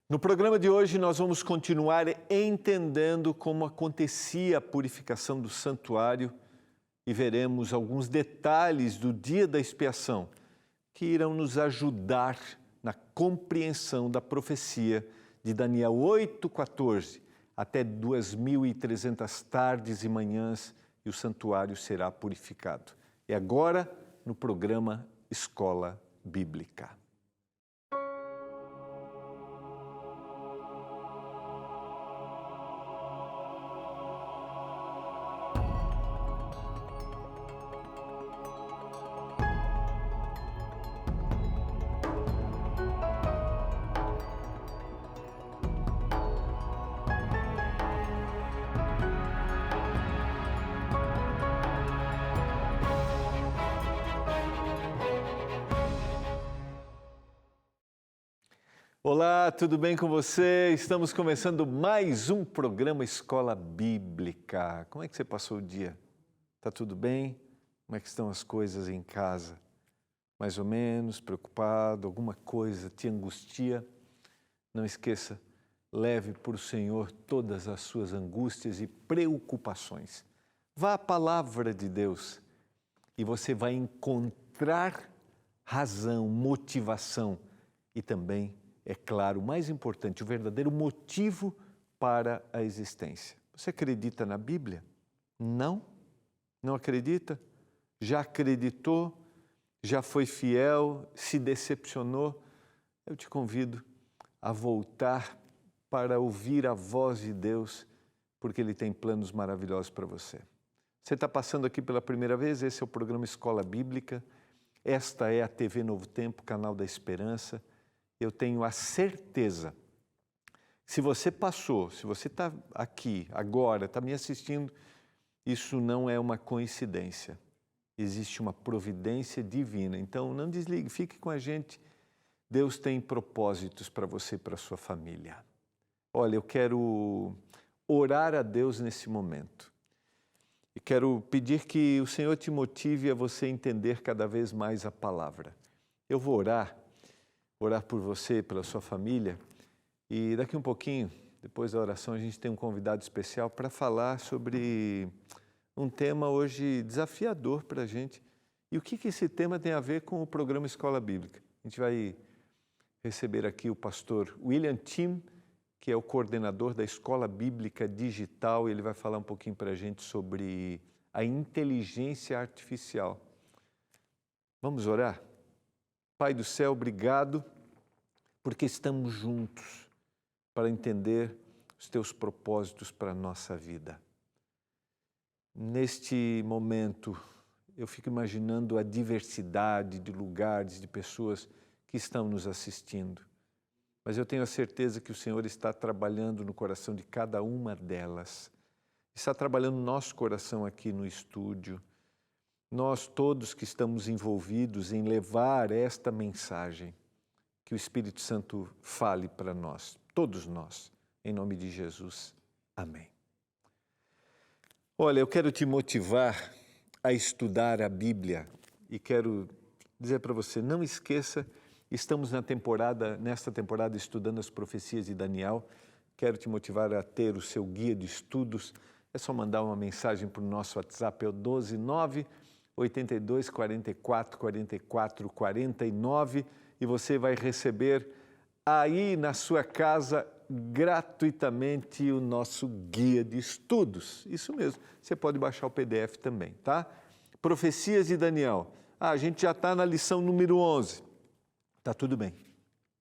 No programa de hoje, nós vamos continuar entendendo como acontecia a purificação do santuário e veremos alguns detalhes do dia da expiação que irão nos ajudar na compreensão da profecia de Daniel 8,14, até 2.300 tardes e manhãs e o santuário será purificado. É agora no programa Escola Bíblica. Olá, tudo bem com você? Estamos começando mais um programa Escola Bíblica. Como é que você passou o dia? Tá tudo bem? Como é que estão as coisas em casa? Mais ou menos, preocupado? Alguma coisa te angustia? Não esqueça, leve para o Senhor todas as suas angústias e preocupações. Vá à palavra de Deus e você vai encontrar razão, motivação e também, é claro, o mais importante, o verdadeiro motivo para a existência. Você acredita na Bíblia? Não? Não acredita? Já acreditou? Já foi fiel? Se decepcionou? Eu te convido a voltar para ouvir a voz de Deus, porque Ele tem planos maravilhosos para você. Você está passando aqui pela primeira vez? Esse é o programa Escola Bíblica. Esta é a TV Novo Tempo, canal da Esperança. Eu tenho a certeza, se você passou, se você está aqui agora, está me assistindo, isso não é uma coincidência. Existe uma providência divina. Então, não desligue, fique com a gente. Deus tem propósitos para você e para a sua família. Olha, eu quero orar a Deus nesse momento. E quero pedir que o Senhor te motive a você entender cada vez mais a palavra. Eu vou orar por você, pela sua família, e daqui um pouquinho, depois da oração, a gente tem um convidado especial para falar sobre um tema hoje desafiador para a gente. E o que esse tema tem a ver com o programa Escola Bíblica? A gente vai receber aqui o pastor William Tim, que é o coordenador da Escola Bíblica Digital, e ele vai falar um pouquinho para a gente sobre a inteligência artificial. Vamos orar? Pai do céu, obrigado, porque estamos juntos para entender os teus propósitos para a nossa vida. Neste momento, eu fico imaginando a diversidade de lugares, de pessoas que estão nos assistindo. Mas eu tenho a certeza que o Senhor está trabalhando no coração de cada uma delas. Está trabalhando no nosso coração aqui no estúdio. Nós todos que estamos envolvidos em levar esta mensagem, que o Espírito Santo fale para nós, todos nós, em nome de Jesus. Amém. Olha, eu quero te motivar a estudar a Bíblia e quero dizer para você, não esqueça, estamos nesta temporada estudando as profecias de Daniel. Quero te motivar a ter o seu guia de estudos. É só mandar uma mensagem para o nosso WhatsApp, é o 12982444449 e você vai receber aí na sua casa gratuitamente o nosso guia de estudos. Isso mesmo, você pode baixar o PDF também, tá? Profecias de Daniel. A gente já está na lição número 11. Tá tudo bem,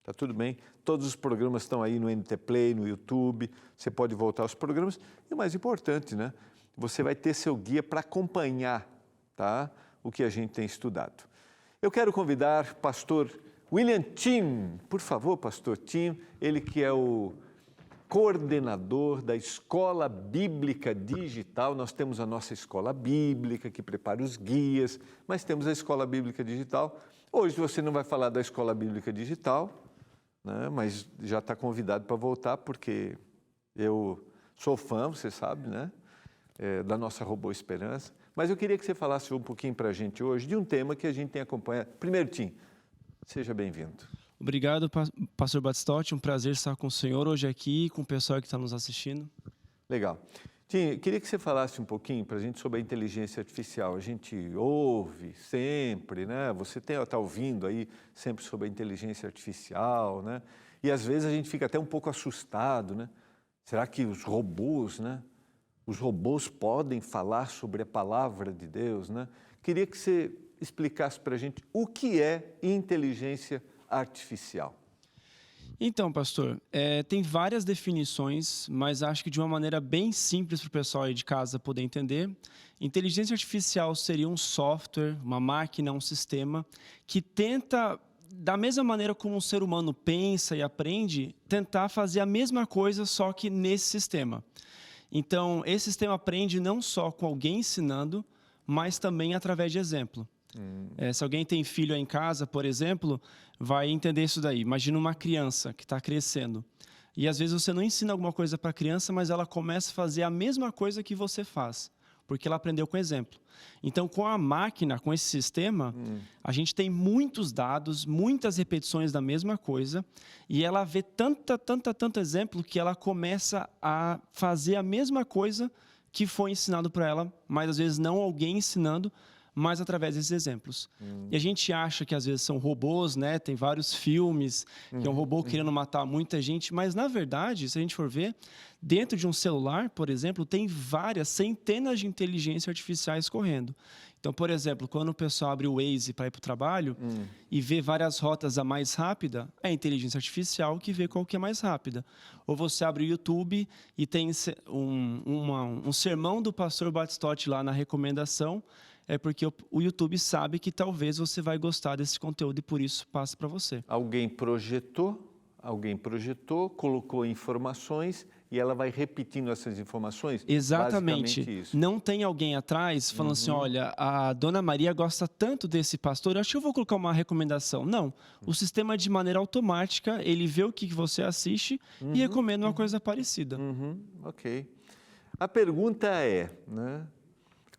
tá tudo bem. Todos os programas estão aí no NT Play, no YouTube, você pode voltar aos programas. E o mais importante, né? Você vai ter seu guia para acompanhar, tá? O que a gente tem estudado. Eu quero convidar o pastor William Tim, por favor, pastor Tim, ele que é o coordenador da Escola Bíblica Digital. Nós temos a nossa Escola Bíblica, que prepara os guias, mas temos a Escola Bíblica Digital. Hoje você não vai falar da Escola Bíblica Digital, né, mas já está convidado para voltar, porque eu sou fã, você sabe, né, da nossa Robô Esperança. Mas eu queria que você falasse um pouquinho para a gente hoje de um tema que a gente tem acompanhado. Primeiro, Tim, seja bem-vindo. Obrigado, pastor Batistotti. Um prazer estar com o senhor hoje aqui, com o pessoal que está nos assistindo. Legal. Tim, queria que você falasse um pouquinho para a gente sobre a inteligência artificial. A gente ouve sempre, né? Você está ouvindo aí sempre sobre a inteligência artificial, né? E às vezes a gente fica até um pouco assustado, né? Será que os robôs, né? Os robôs podem falar sobre a palavra de Deus, né? Queria que você explicasse para a gente o que é inteligência artificial. Então, pastor, tem várias definições, mas acho que de uma maneira bem simples para o pessoal aí de casa poder entender. Inteligência artificial seria um software, uma máquina, um sistema que tenta, da mesma maneira como um ser humano pensa e aprende, tentar fazer a mesma coisa, só que nesse sistema. Então, esse sistema aprende não só com alguém ensinando, mas também através de exemplo. Se alguém tem filho aí em casa, por exemplo, vai entender isso daí. Imagina uma criança que está crescendo. E às vezes você não ensina alguma coisa para a criança, mas ela começa a fazer a mesma coisa que você faz, porque ela aprendeu com exemplo. Então, com a máquina, com esse sistema, a gente tem muitos dados, muitas repetições da mesma coisa, e ela vê tanto exemplo que ela começa a fazer a mesma coisa que foi ensinado para ela, mas às vezes não alguém ensinando, mas através desses exemplos. E a gente acha que às vezes são robôs, né? Tem vários filmes que é um robô querendo matar muita gente, mas na verdade, se a gente for ver, dentro de um celular, por exemplo, tem várias centenas de inteligências artificiais correndo. Então, por exemplo, quando o pessoal abre o Waze para ir para o trabalho e vê várias rotas a mais rápida, é a inteligência artificial que vê qual que é mais rápida. Ou você abre o YouTube e tem um sermão do pastor Batistotti lá na recomendação, é porque o YouTube sabe que talvez você vai gostar desse conteúdo e por isso passa para você. Alguém projetou, colocou informações e ela vai repetindo essas informações? Exatamente. Basicamente isso. Não tem alguém atrás falando assim, olha, a Dona Maria gosta tanto desse pastor, eu acho que eu vou colocar uma recomendação. Não. O sistema, de maneira automática, ele vê o que você assiste e recomenda uma coisa parecida. Ok. A pergunta é, né?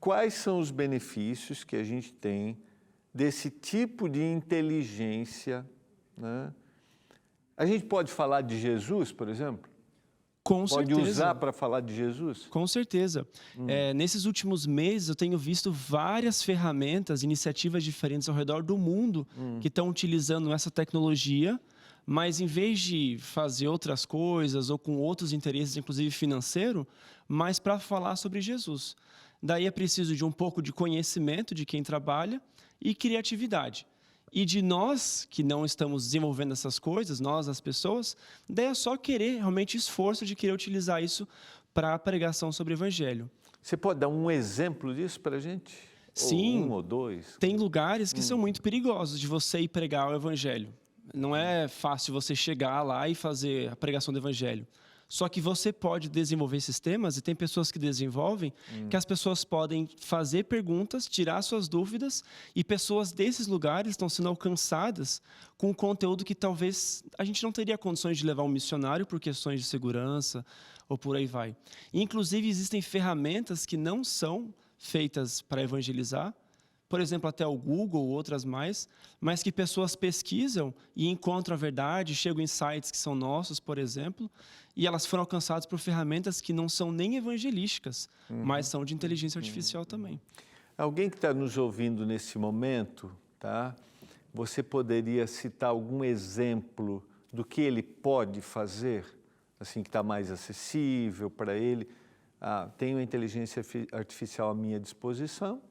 Quais são os benefícios que a gente tem desse tipo de inteligência, né? A gente pode falar de Jesus, por exemplo? Com Pode certeza. usar para falar de Jesus? Com certeza. Nesses últimos meses, eu tenho visto várias ferramentas, iniciativas diferentes ao redor do mundo que estão utilizando essa tecnologia, mas em vez de fazer outras coisas ou com outros interesses, inclusive financeiro, mas para falar sobre Jesus. Daí é preciso de um pouco de conhecimento de quem trabalha e criatividade. E de nós, que não estamos desenvolvendo essas coisas, nós, as pessoas, daí é só querer, realmente esforço de querer utilizar isso para a pregação sobre o Evangelho. Você pode dar um exemplo disso para a gente? Sim. Ou um ou dois? Tem lugares que são muito perigosos de você ir pregar o Evangelho. Não é fácil você chegar lá e fazer a pregação do Evangelho. Só que você pode desenvolver sistemas, e tem pessoas que desenvolvem, que as pessoas podem fazer perguntas, tirar suas dúvidas, e pessoas desses lugares estão sendo alcançadas com conteúdo que talvez a gente não teria condições de levar um missionário por questões de segurança, ou por aí vai. E, inclusive, existem ferramentas que não são feitas para evangelizar, por exemplo, até o Google ou outras mais, mas que pessoas pesquisam e encontram a verdade, chegam em sites que são nossos, por exemplo, e elas foram alcançadas por ferramentas que não são nem evangelísticas, mas são de inteligência artificial também. Alguém que está nos ouvindo nesse momento, tá? Você poderia citar algum exemplo do que ele pode fazer, assim, que está mais acessível para ele? Tenho a inteligência artificial à minha disposição,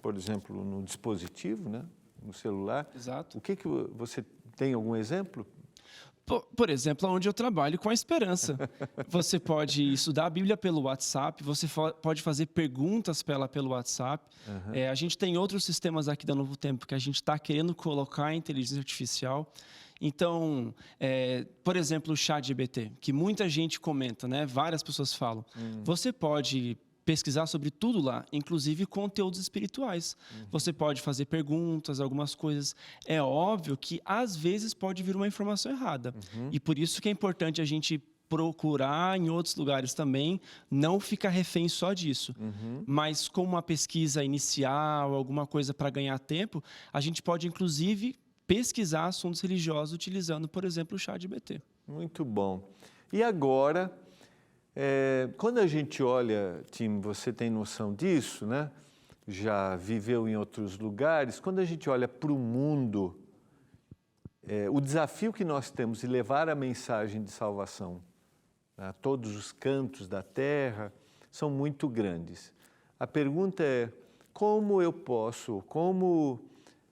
por exemplo, no dispositivo, né? No celular. Exato. O que você tem algum exemplo? Por exemplo, onde eu trabalho com a esperança. Você pode estudar a Bíblia pelo WhatsApp, você pode fazer perguntas para ela pelo WhatsApp. A gente tem outros sistemas aqui da Novo Tempo que a gente está querendo colocar a inteligência artificial. Então, por exemplo, o ChatGPT, que muita gente comenta, né? Várias pessoas falam. Você pode pesquisar sobre tudo lá, inclusive conteúdos espirituais. Você pode fazer perguntas, algumas coisas. É óbvio que, às vezes, pode vir uma informação errada. E por isso que é importante a gente procurar em outros lugares também, não ficar refém só disso. Mas com uma pesquisa inicial, alguma coisa para ganhar tempo, a gente pode, inclusive, pesquisar assuntos religiosos utilizando, por exemplo, o ChatGPT. Muito bom. E agora, quando a gente olha, Tim, você tem noção disso, né? Já viveu em outros lugares. Quando a gente olha para o mundo, o desafio que nós temos de levar a mensagem de salvação a todos os cantos da terra são muito grandes. A pergunta é, como,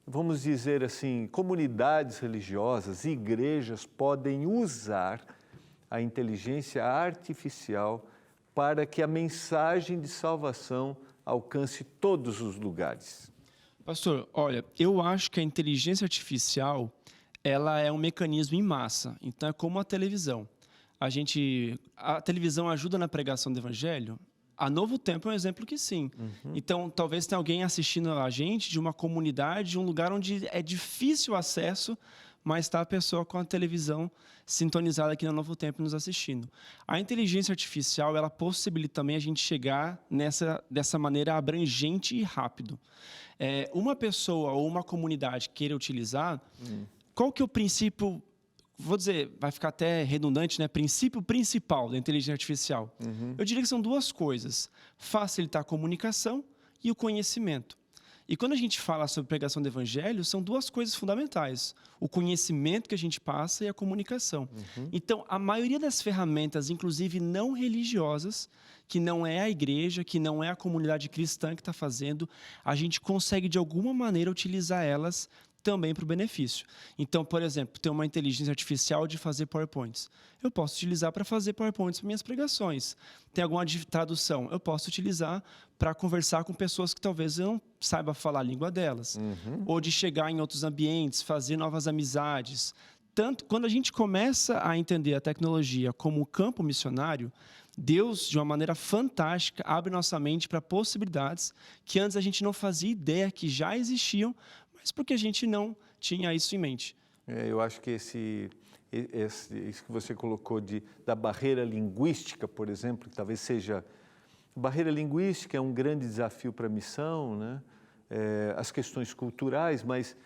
vamos dizer assim, comunidades religiosas, igrejas podem usar a inteligência artificial para que a mensagem de salvação alcance todos os lugares? Pastor, olha, eu acho que a inteligência artificial, ela é um mecanismo em massa, então é como a televisão. A televisão ajuda na pregação do evangelho? A Novo Tempo é um exemplo que sim. Então, talvez tenha alguém assistindo a gente de uma comunidade, de um lugar onde é difícil o acesso, mas está a pessoa com a televisão sintonizada aqui no Novo Tempo nos assistindo. A inteligência artificial, ela possibilita também a gente chegar dessa maneira abrangente e rápido. Uma pessoa ou uma comunidade queira utilizar, qual que é o princípio, vou dizer, vai ficar até redundante, né? Princípio principal da inteligência artificial? Eu diria que são duas coisas: facilitar a comunicação e o conhecimento. E quando a gente fala sobre pregação do evangelho, são duas coisas fundamentais: o conhecimento que a gente passa e a comunicação. Então, a maioria das ferramentas, inclusive não religiosas, que não é a igreja, que não é a comunidade cristã que está fazendo, a gente consegue de alguma maneira utilizar elas também para o benefício. Então, por exemplo, tem uma inteligência artificial de fazer PowerPoints. Eu posso utilizar para fazer PowerPoints para minhas pregações. Tem alguma tradução? Eu posso utilizar para conversar com pessoas que talvez eu não saiba falar a língua delas. Ou de chegar em outros ambientes, fazer novas amizades. Tanto, quando a gente começa a entender a tecnologia como um campo missionário, Deus, de uma maneira fantástica, abre nossa mente para possibilidades que antes a gente não fazia ideia que já existiam, mas porque a gente não tinha isso em mente. Eu acho que isso que você colocou da barreira linguística, por exemplo, que talvez seja... Barreira linguística é um grande desafio para a missão, né? As questões culturais, mas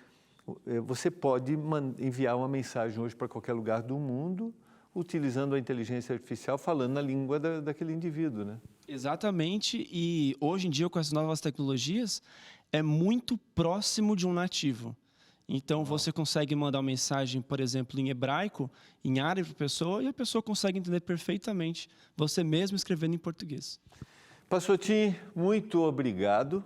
você pode enviar uma mensagem hoje para qualquer lugar do mundo utilizando a inteligência artificial, falando na língua daquele indivíduo, né? Exatamente, e hoje em dia, com as novas tecnologias, é muito próximo de um nativo. Então, você consegue mandar uma mensagem, por exemplo, em hebraico, em árabe para a pessoa, e a pessoa consegue entender perfeitamente, você mesmo escrevendo em português. Pastor Tim, muito obrigado.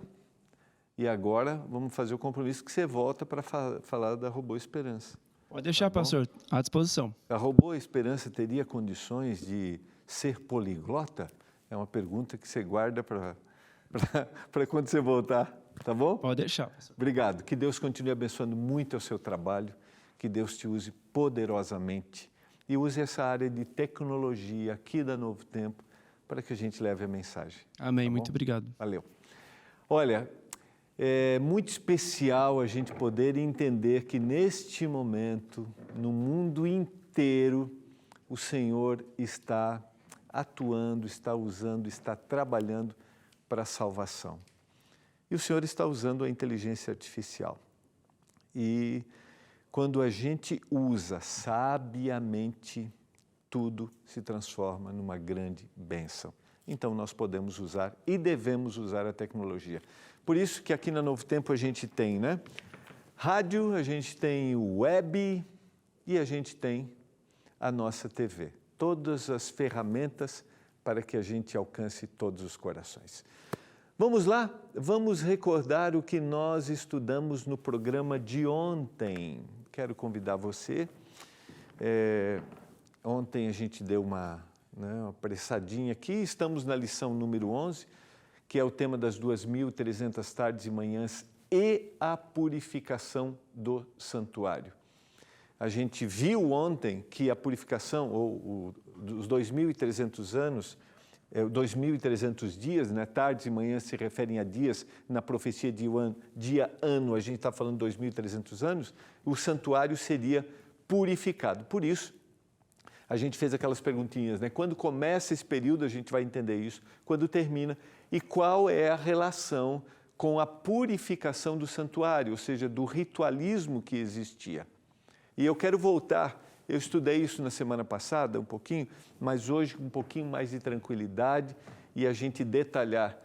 E agora vamos fazer o compromisso que você volta para falar da Robô Esperança. Pode deixar, pastor, à disposição. A Robô Esperança teria condições de ser poliglota? É uma pergunta que você guarda para quando você voltar, tá bom? Pode deixar, pastor. Obrigado. Que Deus continue abençoando muito o seu trabalho, que Deus te use poderosamente e use essa área de tecnologia aqui da Novo Tempo para que a gente leve a mensagem. Amém, Tá muito bom? obrigado. Valeu. Olha, é muito especial a gente poder entender que neste momento, no mundo inteiro, o Senhor está atuando, está usando, está trabalhando para a salvação. E o Senhor está usando a inteligência artificial. E quando a gente usa sabiamente, tudo se transforma numa grande bênção. Então, nós podemos usar e devemos usar a tecnologia. Por isso que aqui na Novo Tempo a gente tem, né? Rádio, a gente tem o web e a gente tem a nossa TV. Todas as ferramentas para que a gente alcance todos os corações. Vamos lá? Vamos recordar o que nós estudamos no programa de ontem. Quero convidar você. Ontem a gente deu uma apressadinha aqui. Estamos na lição número 11, que é o tema das 2.300 tardes e manhãs e a purificação do santuário. A gente viu ontem que a purificação, os 2.300 anos, 2.300 dias, né? Tardes e manhãs se referem a dias, na profecia de dia-ano, a gente está falando 2.300 anos, o santuário seria purificado. Por isso, a gente fez aquelas perguntinhas, né? Quando começa esse período, a gente vai entender isso, quando termina, e qual é a relação com a purificação do santuário, ou seja, do ritualismo que existia. E eu quero voltar, eu estudei isso na semana passada um pouquinho, mas hoje com um pouquinho mais de tranquilidade e a gente detalhar.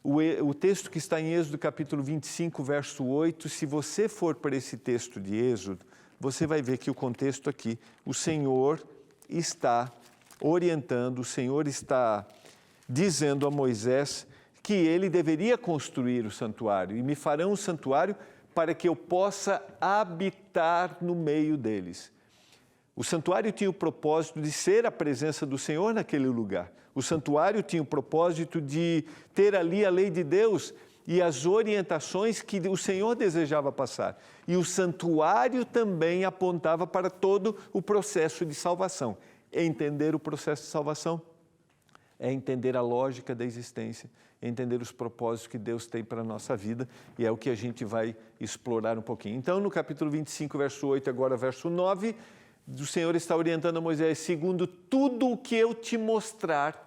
O texto que está em Êxodo capítulo 25, verso 8, se você for para esse texto de Êxodo, você vai ver que o contexto aqui, o Senhor está orientando, o Senhor está dizendo a Moisés que ele deveria construir o santuário, e me farão um santuário para que eu possa habitar no meio deles. O santuário tinha o propósito de ser a presença do Senhor naquele lugar. O santuário tinha o propósito de ter ali a lei de Deus e as orientações que o Senhor desejava passar. E o santuário também apontava para todo o processo de salvação. Entender o processo de salvação é entender a lógica da existência, é entender os propósitos que Deus tem para a nossa vida, e é o que a gente vai explorar um pouquinho. Então, no capítulo 25, verso 8, agora verso 9, o Senhor está orientando a Moisés, segundo tudo o que eu te mostrar,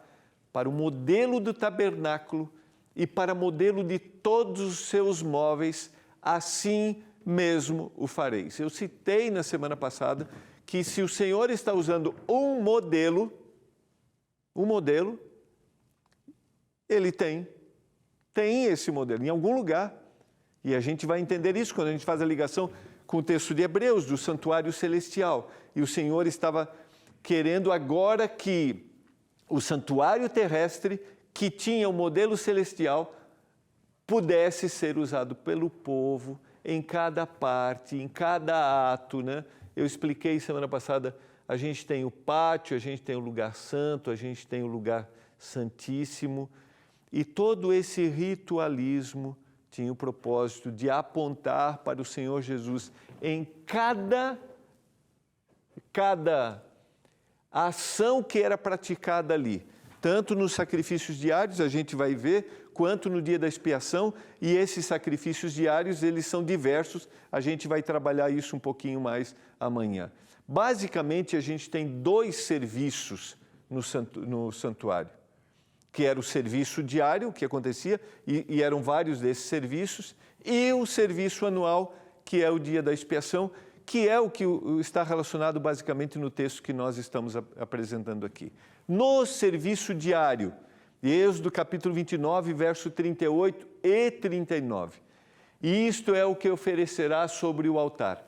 para o modelo do tabernáculo e para o modelo de todos os seus móveis, assim mesmo o fareis. Eu citei na semana passada que se o Senhor está usando um modelo, ele tem esse modelo em algum lugar. E a gente vai entender isso quando a gente faz a ligação com o texto de Hebreus, do santuário celestial. E o Senhor estava querendo agora que o santuário terrestre, que tinha o modelo celestial, pudesse ser usado pelo povo em cada parte, em cada ato, né? Eu expliquei semana passada, a gente tem o pátio, a gente tem o lugar santo, a gente tem o lugar santíssimo, e todo esse ritualismo tinha o propósito de apontar para o Senhor Jesus em cada ação que era praticada ali, tanto nos sacrifícios diários, a gente vai ver, quanto no dia da expiação, e esses sacrifícios diários, eles são diversos, a gente vai trabalhar isso um pouquinho mais amanhã. Basicamente, a gente tem dois serviços no santuário, que era o serviço diário, que acontecia, e eram vários desses serviços, e o serviço anual, que é o dia da expiação, que é o que está relacionado basicamente no texto que nós estamos apresentando aqui. No serviço diário, Êxodo capítulo 29, verso 38 e 39. E isto é o que oferecerá sobre o altar: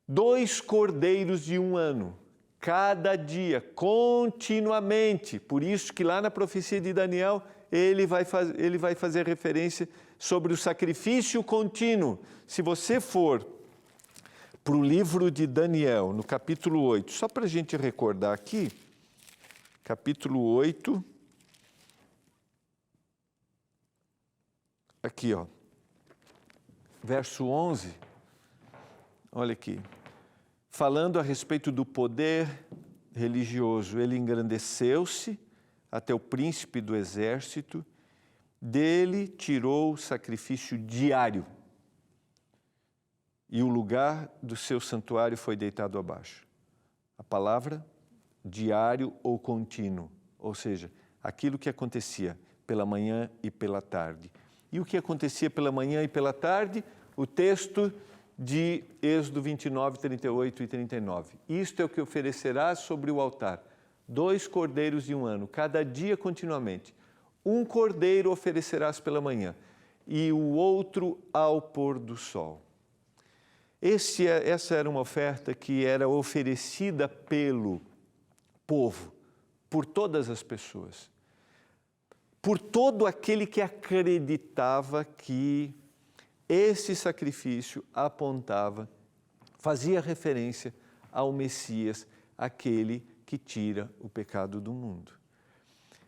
2 cordeiros de 1 ano, cada dia, continuamente. Por isso que lá na profecia de Daniel, ele vai fazer referência sobre o sacrifício contínuo. Se você for para o livro de Daniel, no capítulo 8, só para a gente recordar aqui, capítulo 8, aqui, ó, verso 11, olha aqui, falando a respeito do poder religioso, ele engrandeceu-se até o príncipe do exército, dele tirou o sacrifício diário, e o lugar do seu santuário foi deitado abaixo. A palavra diário ou contínuo, ou seja, aquilo que acontecia pela manhã e pela tarde. E o que acontecia pela manhã e pela tarde? O texto de Êxodo 29, 38 e 39. Isto é o que oferecerás sobre o altar: 2 cordeiros de 1 ano, cada dia continuamente. 1 cordeiro oferecerás pela manhã e o outro ao pôr do sol. Essa era uma oferta que era oferecida pelo povo, por todas as pessoas, por todo aquele que acreditava que esse sacrifício apontava, fazia referência ao Messias, aquele que tira o pecado do mundo.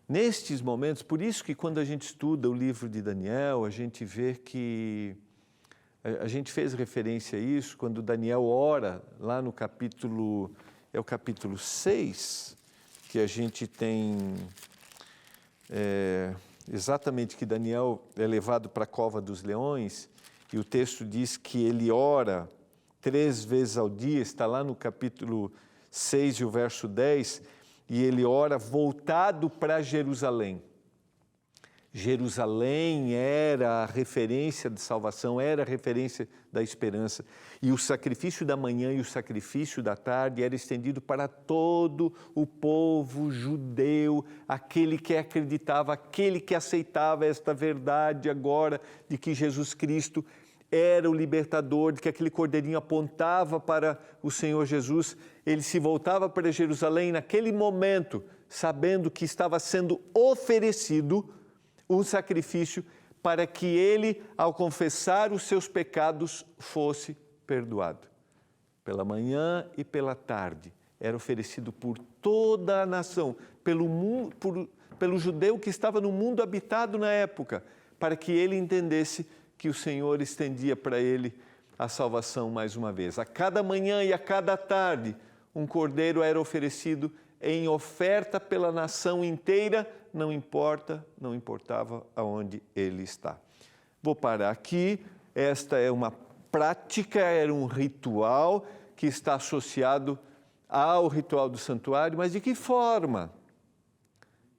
Nestes momentos, por isso que quando a gente estuda o livro de Daniel, a gente vê que a gente fez referência a isso quando Daniel ora lá no capítulo, é o capítulo 6, que a gente tem exatamente que Daniel é levado para a cova dos leões, e o texto diz que ele ora 3 vezes ao dia, está lá no capítulo 6 e o verso 10, e ele ora voltado para Jerusalém. Jerusalém era a referência de salvação, era a referência da esperança. E o sacrifício da manhã e o sacrifício da tarde era estendido para todo o povo judeu, aquele que acreditava, aquele que aceitava esta verdade agora de que Jesus Cristo era o libertador, de que aquele cordeirinho apontava para o Senhor Jesus. Ele se voltava para Jerusalém naquele momento, sabendo que estava sendo oferecido um sacrifício para que ele, ao confessar os seus pecados, fosse perdoado. Pela manhã e pela tarde, era oferecido por toda a nação, pelo judeu que estava no mundo habitado na época, para que ele entendesse que o Senhor estendia para ele a salvação mais uma vez. A cada manhã e a cada tarde, um cordeiro era oferecido em oferta pela nação inteira, não importava aonde ele está. Vou parar aqui. Esta é uma prática, era um ritual que está associado ao ritual do santuário, mas de que forma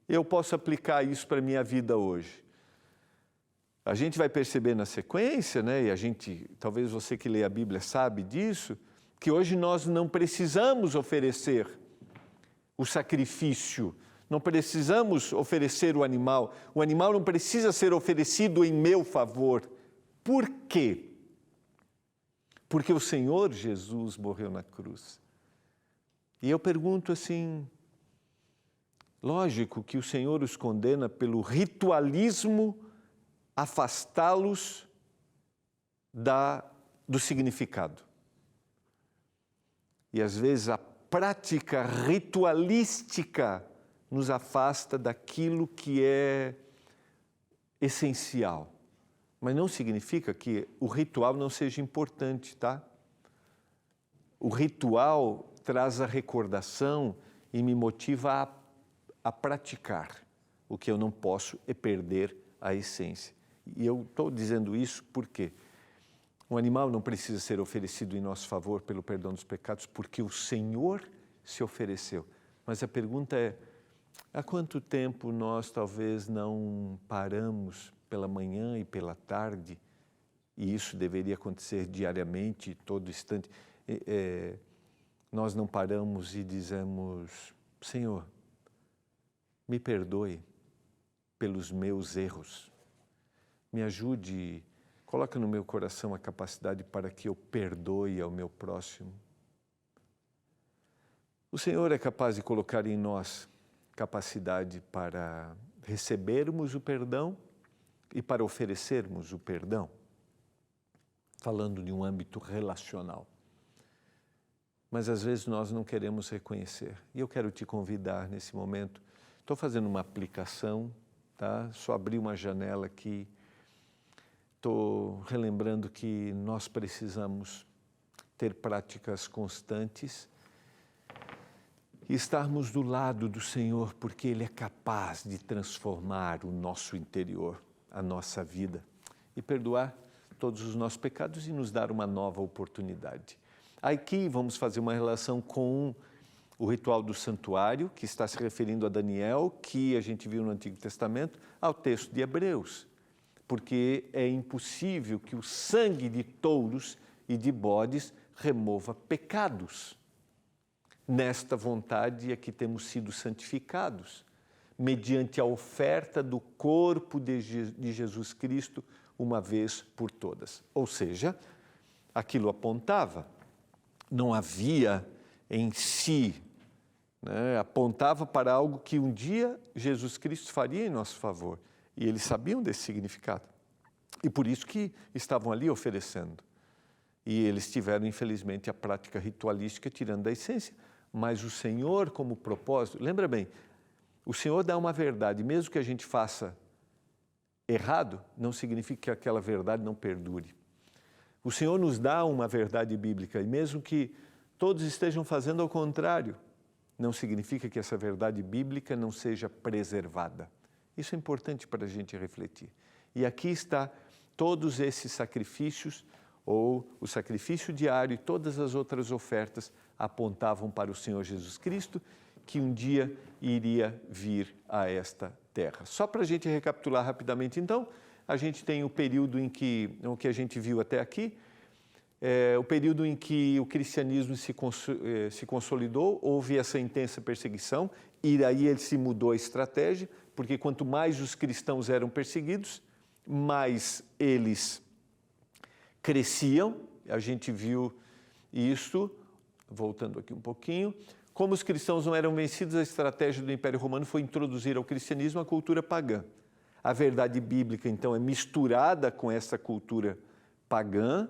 eu posso aplicar isso para a minha vida hoje? A gente vai perceber na sequência, né, e talvez você que lê a Bíblia sabe disso, que hoje nós não precisamos oferecer o sacrifício, não precisamos oferecer o animal não precisa ser oferecido em meu favor. Por quê? Porque o Senhor Jesus morreu na cruz. E eu pergunto assim, lógico que o Senhor os condena pelo ritualismo, afastá-los do significado. E às vezes a prática ritualística nos afasta daquilo que é essencial. Mas não significa que o ritual não seja importante, tá? O ritual traz a recordação e me motiva a praticar. O que eu não posso é perder a essência. E eu estou dizendo isso porque um animal não precisa ser oferecido em nosso favor pelo perdão dos pecados, porque o Senhor se ofereceu. Mas a pergunta é, há quanto tempo nós talvez não paramos pela manhã e pela tarde, e isso deveria acontecer diariamente, todo instante, nós não paramos e dizemos, Senhor, me perdoe pelos meus erros, me ajude, coloca no meu coração a capacidade para que eu perdoe ao meu próximo. O Senhor é capaz de colocar em nós capacidade para recebermos o perdão e para oferecermos o perdão, falando de um âmbito relacional. Mas às vezes nós não queremos reconhecer. E eu quero te convidar nesse momento, estou fazendo uma aplicação, tá? Só abri uma janela aqui, estou relembrando que nós precisamos ter práticas constantes e estarmos do lado do Senhor, porque Ele é capaz de transformar o nosso interior, a nossa vida, e perdoar todos os nossos pecados e nos dar uma nova oportunidade. Aqui vamos fazer uma relação com o ritual do santuário, que está se referindo a Daniel, que a gente viu no Antigo Testamento, ao texto de Hebreus, porque é impossível que o sangue de touros e de bodes remova pecados. Nesta vontade é que temos sido santificados, mediante a oferta do corpo de Jesus Cristo, uma vez por todas. Ou seja, aquilo apontava, não havia em si, né, apontava para algo que um dia Jesus Cristo faria em nosso favor. E eles sabiam desse significado. E por isso que estavam ali oferecendo. E eles tiveram, infelizmente, a prática ritualística tirando da essência. Mas o Senhor, como propósito, lembra bem, o Senhor dá uma verdade, mesmo que a gente faça errado, não significa que aquela verdade não perdure. O Senhor nos dá uma verdade bíblica, e mesmo que todos estejam fazendo ao contrário, não significa que essa verdade bíblica não seja preservada. Isso é importante para a gente refletir. E aqui está todos esses sacrifícios, ou o sacrifício diário e todas as outras ofertas apontavam para o Senhor Jesus Cristo, que um dia iria vir a esta terra. terra. Só para a gente recapitular rapidamente, então, a gente tem o período em que, o que a gente viu até aqui, o período em que o cristianismo se consolidou, houve essa intensa perseguição, e aí ele se mudou a estratégia, porque quanto mais os cristãos eram perseguidos, mais eles cresciam. A gente viu isso, voltando aqui um pouquinho. Como os cristãos não eram vencidos, a estratégia do Império Romano foi introduzir ao cristianismo a cultura pagã. A verdade bíblica, então, é misturada com essa cultura pagã,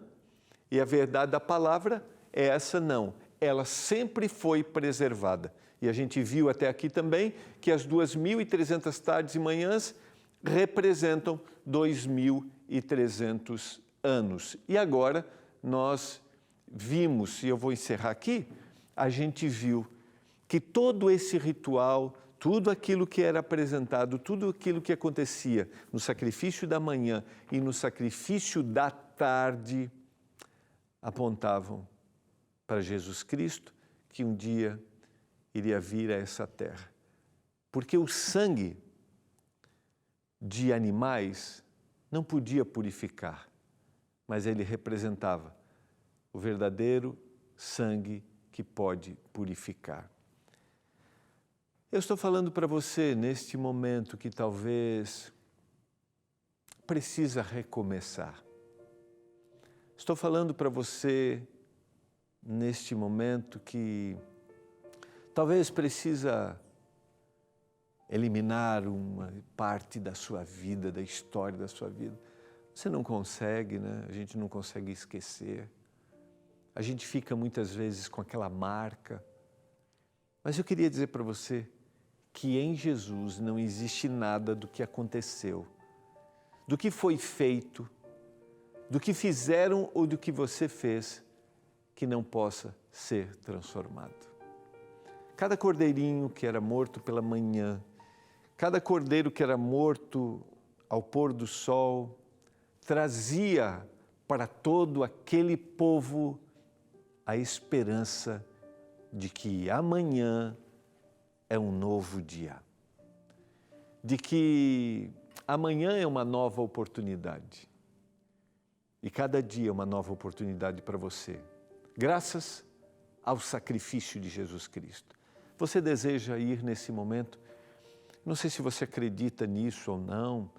e a verdade da palavra é essa não. Ela sempre foi preservada. E a gente viu até aqui também que as 2.300 tardes e manhãs representam 2.300 anos. E agora nós vimos, e eu vou encerrar aqui, a gente viu que todo esse ritual, tudo aquilo que era apresentado, tudo aquilo que acontecia no sacrifício da manhã e no sacrifício da tarde, apontavam para Jesus Cristo, que um dia iria vir a essa terra. Porque o sangue de animais não podia purificar, mas ele representava o verdadeiro sangue que pode purificar. Eu estou falando para você neste momento que talvez precisa recomeçar. Estou falando para você neste momento que talvez precisa eliminar uma parte da sua vida, da história da sua vida. Você não consegue, né? A gente não consegue esquecer. A gente fica muitas vezes com aquela marca. Mas eu queria dizer para você que em Jesus não existe nada do que aconteceu, do que foi feito, do que fizeram ou do que você fez, que não possa ser transformado. Cada cordeirinho que era morto pela manhã, cada cordeiro que era morto ao pôr do sol, trazia para todo aquele povo a esperança de que amanhã é um novo dia, de que amanhã é uma nova oportunidade. E cada dia é uma nova oportunidade para você, graças ao sacrifício de Jesus Cristo. Você deseja ir nesse momento? Não sei se você acredita nisso ou não,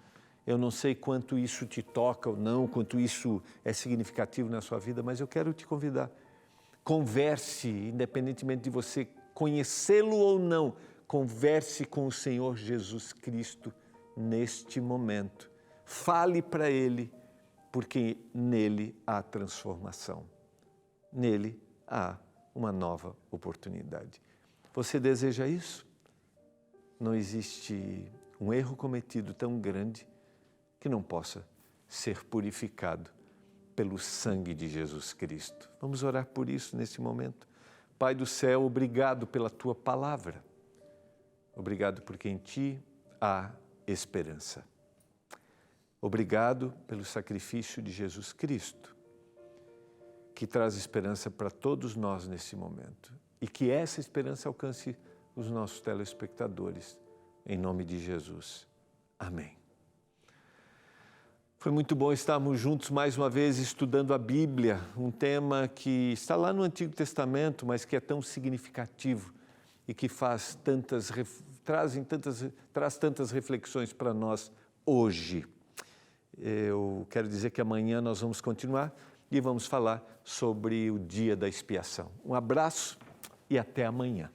eu não sei quanto isso te toca ou não, quanto isso é significativo na sua vida, mas eu quero te convidar. Converse, independentemente de você conhecê-lo ou não, converse com o Senhor Jesus Cristo neste momento. Fale para Ele, porque nele há transformação. Nele há uma nova oportunidade. Você deseja isso? Não existe um erro cometido tão grande que não possa ser purificado pelo sangue de Jesus Cristo. Vamos orar por isso nesse momento. Pai do céu, obrigado pela Tua palavra. Obrigado porque em Ti há esperança. Obrigado pelo sacrifício de Jesus Cristo, que traz esperança para todos nós nesse momento. E que essa esperança alcance os nossos telespectadores, em nome de Jesus. Amém. Foi muito bom estarmos juntos mais uma vez estudando a Bíblia, um tema que está lá no Antigo Testamento, mas que é tão significativo e que traz tantas reflexões para nós hoje. Eu quero dizer que amanhã nós vamos continuar e vamos falar sobre o dia da expiação. Um abraço e até amanhã.